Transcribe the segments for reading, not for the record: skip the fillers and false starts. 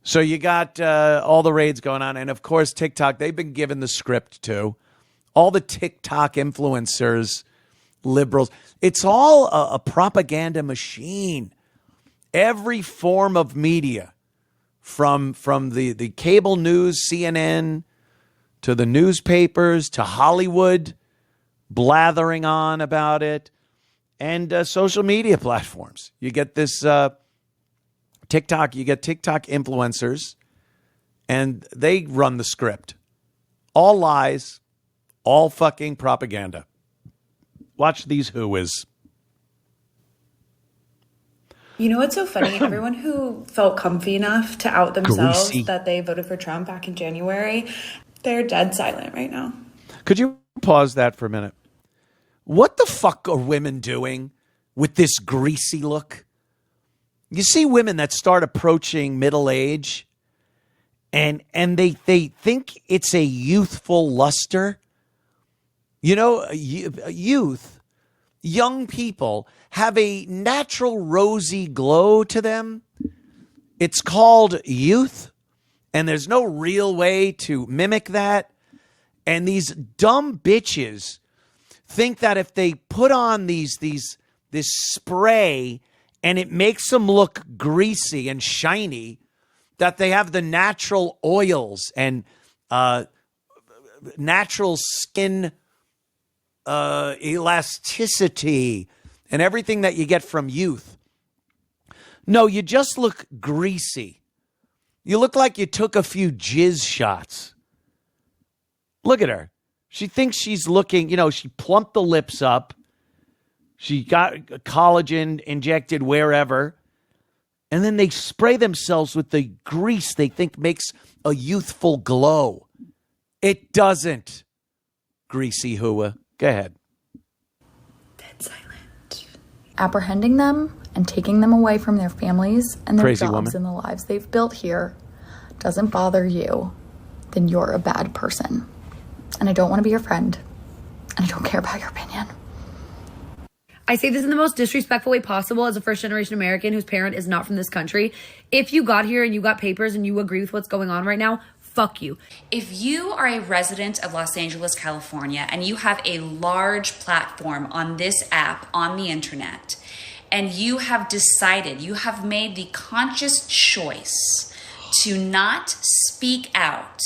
So you got all the raids going on. And of course, TikTok, they've been given the script too. All the TikTok influencers, liberals, it's all a propaganda machine. Every form of media, from the cable news, CNN, to the newspapers, to Hollywood, blathering on about it, and social media platforms. You get this TikTok, you get TikTok influencers, and they run the script. All lies, all fucking propaganda. Watch these who-is. You know what's so funny? Everyone who felt comfy enough to out themselves Greasy. that they voted for Trump back in January, they're dead silent right now. Could you pause that for a minute? What the fuck are women doing with this greasy look? You see women that start approaching middle age and they think it's a youthful luster. You know, youth, young people have a natural rosy glow to them. It's called youth, and there's no real way to mimic that. And these dumb bitches think that if they put on this spray and it makes them look greasy and shiny, that they have the natural oils and natural skin elasticity and everything that you get from youth. No, you just look greasy. You look like you took a few jizz shots. Look at her. She thinks she's looking, she plumped the lips up. She got collagen injected wherever. And then they spray themselves with the grease they think makes a youthful glow. It doesn't. Greasy hua. Go ahead. Dead silent. Apprehending them and taking them away from their families and their Crazy jobs woman. and the lives they've built here doesn't bother you, then you're a bad person. And I don't want to be your friend. And I don't care about your opinion. I say this in the most disrespectful way possible as a first-generation American whose parent is not from this country. If you got here and you got papers and you agree with what's going on right now, fuck you. If you are a resident of Los Angeles, California, and you have a large platform on this app on the internet, and you have decided, you have made the conscious choice to not speak out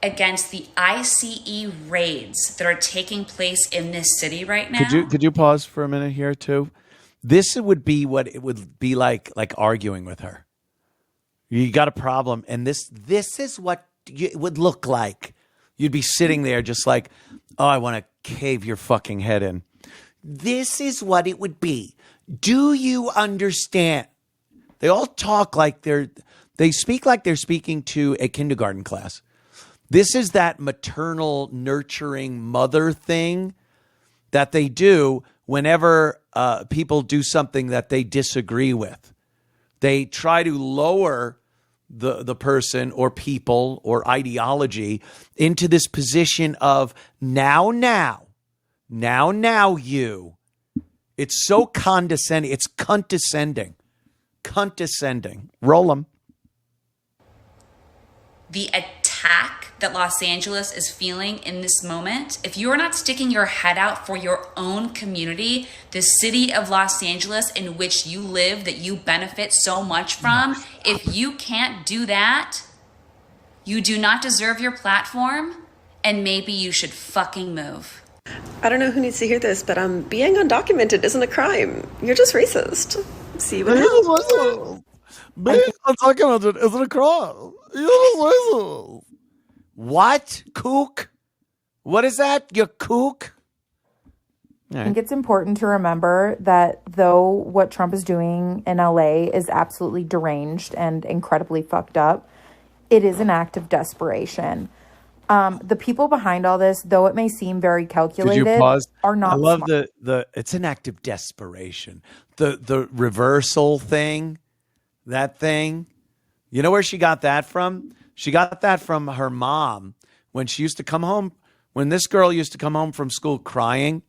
against the ICE raids that are taking place in this city right now. Could you pause for a minute here too? This would be what it would be like arguing with her. You got a problem, and this is what it would look like. You'd be sitting there just like, oh, I want to cave your fucking head in. This is what it would be. Do you understand? They all talk like they speak like they're speaking to a kindergarten class. This is that maternal, nurturing mother thing that they do whenever people do something that they disagree with. They try to lower the person or people or ideology into this position of now you. It's so condescending. It's condescending. Roll them. The attack that Los Angeles is feeling in this moment, if you are not sticking your head out for your own community, the city of Los Angeles in which you live, that you benefit so much from, if you can't do that, you do not deserve your platform, and maybe you should fucking move. I don't know who needs to hear this, but being undocumented isn't a crime. You're just racist. See what happens. Being undocumented isn't a crime. You're just racist. What? Kook? What is that? You kook? I think it's important to remember that though what Trump is doing in LA is absolutely deranged and incredibly fucked up, it is an act of desperation. The people behind all this, though it may seem very calculated, Could you pause? are not I love smart. the it's an act of desperation. The reversal thing, that thing. You know where she got that from? She got that from her mom when she used to come home. When this girl used to come home from school crying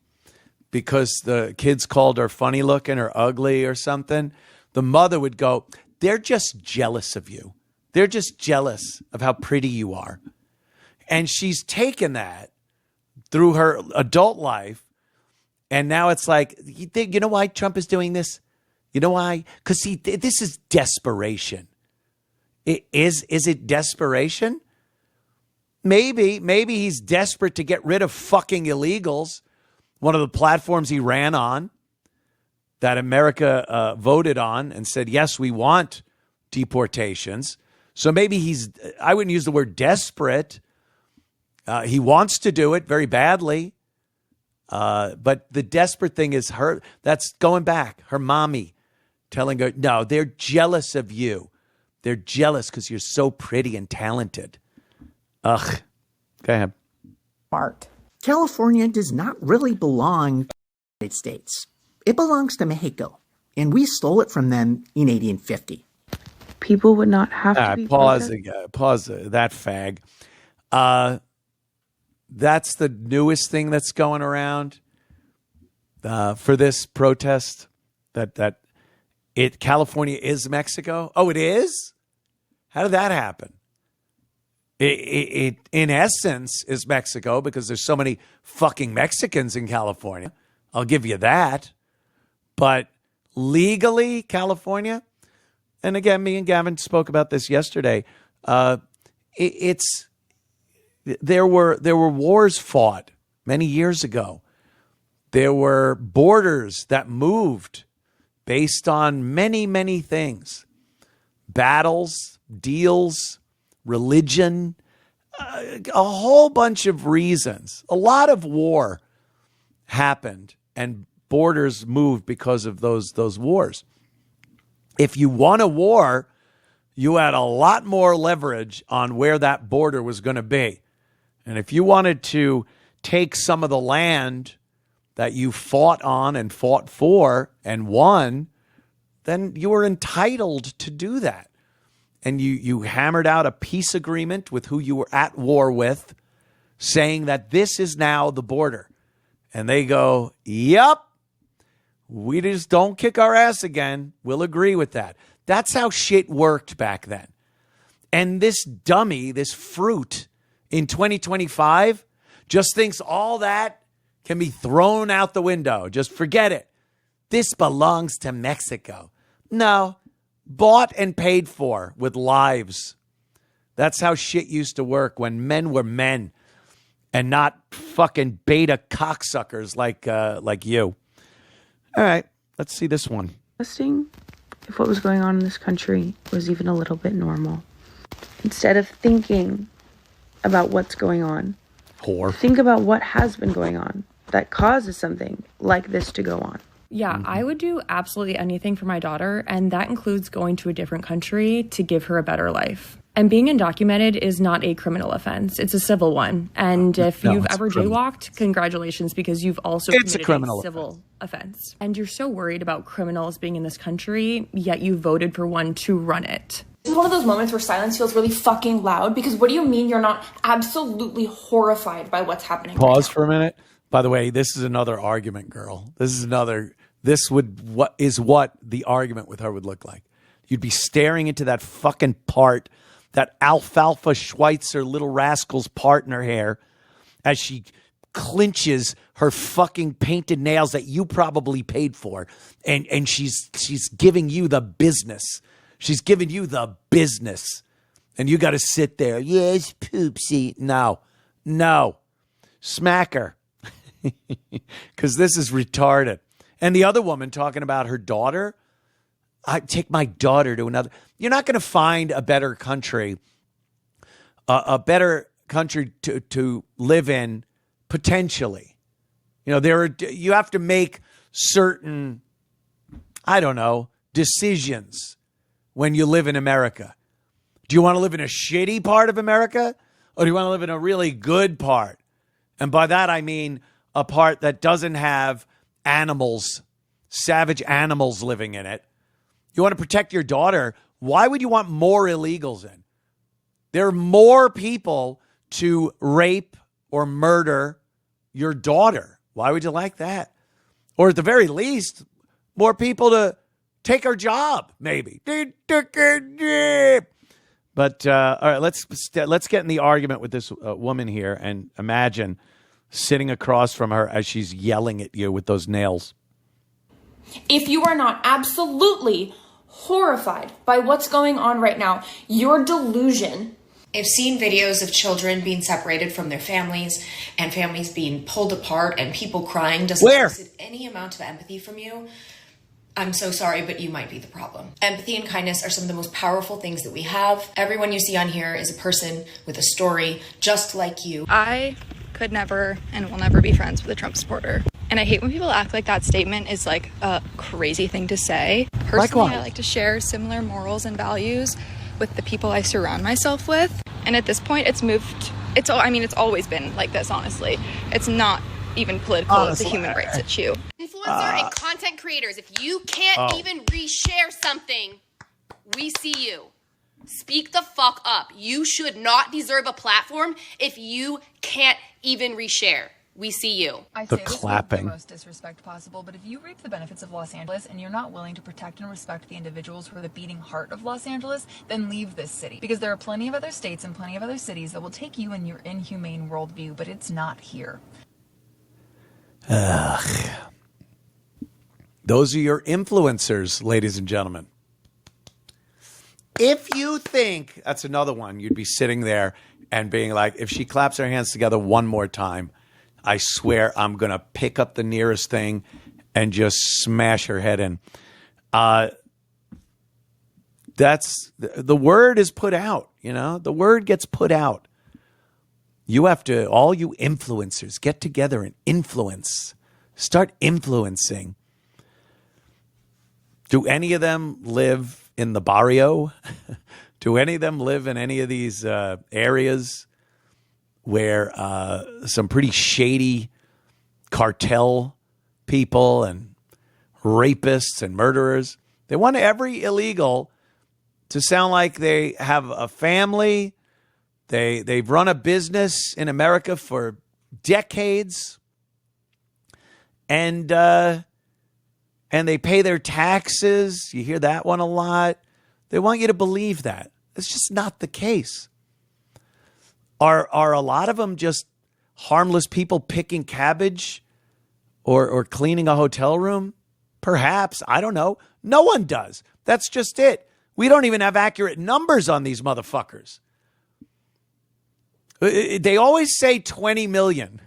because the kids called her funny looking or ugly or something, the mother would go, "They're just jealous of you. They're just jealous of how pretty you are. And she's taken that through her adult life. And now it's like, you know why Trump is doing this? You know why? Because this is desperation. Is it desperation? Maybe he's desperate to get rid of fucking illegals. One of the platforms he ran on that America voted on and said, yes, we want deportations. So maybe I wouldn't use the word desperate. He wants to do it very badly. But the desperate thing is that's going back, her mommy telling her, no, they're jealous of you. They're jealous because you're so pretty and talented. Ugh. Go ahead. Smart. California does not really belong to the United States. It belongs to Mexico, and we stole it from them in 1850. People would not have to be pause that fag. That's the newest thing that's going around for this protest. California is Mexico. Oh, it is? How did that happen? It in essence is Mexico because there's so many fucking Mexicans in California. I'll give you that. But legally, California, and again, me and Gavin spoke about this yesterday. There were wars fought many years ago. There were borders that moved based on many, many things. Battles, deals, religion, a whole bunch of reasons. A lot of war happened and borders moved because of those wars. If you won a war, you had a lot more leverage on where that border was going to be. And if you wanted to take some of the land that you fought on and fought for and won, then you were entitled to do that. And you hammered out a peace agreement with who you were at war with, saying that this is now the border. And they go, yep, we just don't kick our ass again. We'll agree with that. That's how shit worked back then. And this dummy, this fruit in 2025 just thinks all that can be thrown out the window. Just forget it. This belongs to Mexico. No, bought and paid for with lives. That's how shit used to work when men were men and not fucking beta cocksuckers like you. All right, let's see this one. Interesting if what was going on in this country was even a little bit normal. Instead of thinking about what's going on, think about what has been going on that causes something like this to go on. Yeah, I would do absolutely anything for my daughter, and that includes going to a different country to give her a better life. And being undocumented is not a criminal offense. It's a civil one. And if you've ever jaywalked, congratulations, because you've also committed a civil offense. And you're so worried about criminals being in this country, yet you voted for one to run it. This is one of those moments where silence feels really fucking loud, because what do you mean you're not absolutely horrified by what's happening? Pause for a minute. By the way, this is another argument, girl. What the argument with her would look like. You'd be staring into that fucking part, that alfalfa Schweitzer little rascal's part in her hair as she clinches her fucking painted nails that you probably paid for. And she's giving you the business. She's giving you the business. And you got to sit there. Yes, poopsie. No. Smack her. Because this is retarded. And the other woman talking about her daughter, I take my daughter to another. You're not going to find a better country, to live in potentially. You know, you have to make certain, decisions when you live in America. Do you want to live in a shitty part of America, or do you want to live in a really good part? And by that, I mean a part that doesn't have animals, savage animals living in it. You want to protect your daughter. Why would you want more illegals in? There are more people to rape or murder your daughter. Why would you like that? Or at the very least, more people to take her job, maybe. But But all right, let's get in the argument with this woman here and imagine sitting across from her as she's yelling at you with those nails. If you are not absolutely horrified by what's going on right now, your delusion. I've seen videos of children being separated from their families and families being pulled apart and people crying doesn't elicit any amount of empathy from you. I'm so sorry, but you might be the problem. Empathy and kindness are some of the most powerful things that we have. Everyone you see on here is a person with a story just like you. I could never and will never be friends with a Trump supporter. And I hate when people act like that statement is like a crazy thing to say. Personally, Likewise. I like to share similar morals and values with the people I surround myself with. And at this point, it's always been like this, honestly. It's not even political, it's a human rights issue. Influencer and content creators, if you can't even reshare something, we see you. Speak the fuck up. You should not deserve a platform if you can't even reshare. We see you. I say this with the most disrespect possible, but if you reap the benefits of Los Angeles and you're not willing to protect and respect the individuals who are the beating heart of Los Angeles, then leave this city. Because there are plenty of other states and plenty of other cities that will take you in your inhumane worldview, but it's not here. Ugh. Those are your influencers, ladies and gentlemen. If you think, that's another one, you'd be sitting there and being like, if she claps her hands together one more time, I swear I'm going to pick up the nearest thing and just smash her head in. That's the word is put out, you know, the word gets put out. You have to, all you influencers, get together and influence. Start influencing. Do any of them live in the barrio? Do any of them live in any of these areas where some pretty shady cartel people and rapists and murderers, they want every illegal to sound like they have a family. They've run a business in America for decades, and they pay their taxes. You hear that one a lot. They want you to believe that. It's just not the case. Are a lot of them just harmless people picking cabbage or cleaning a hotel room? Perhaps. I don't know. No one does. That's just it. We don't even have accurate numbers on these motherfuckers. They always say 20 million.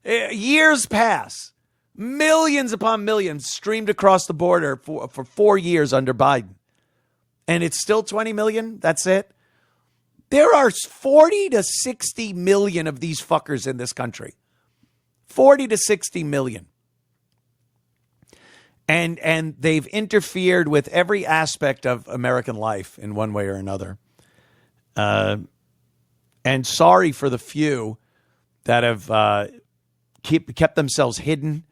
Years pass. Millions upon millions streamed across the border for 4 years under Biden. And it's still 20 million? That's it? There are 40 to 60 million of these fuckers in this country. 40 to 60 million. And they've interfered with every aspect of American life in one way or another. And sorry for the few that have kept themselves hidden,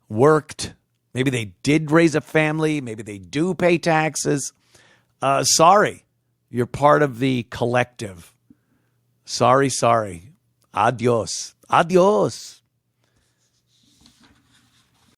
worked. Maybe they did raise a family. Maybe they do pay taxes. Sorry. You're part of the collective. Sorry. Adios. Adios.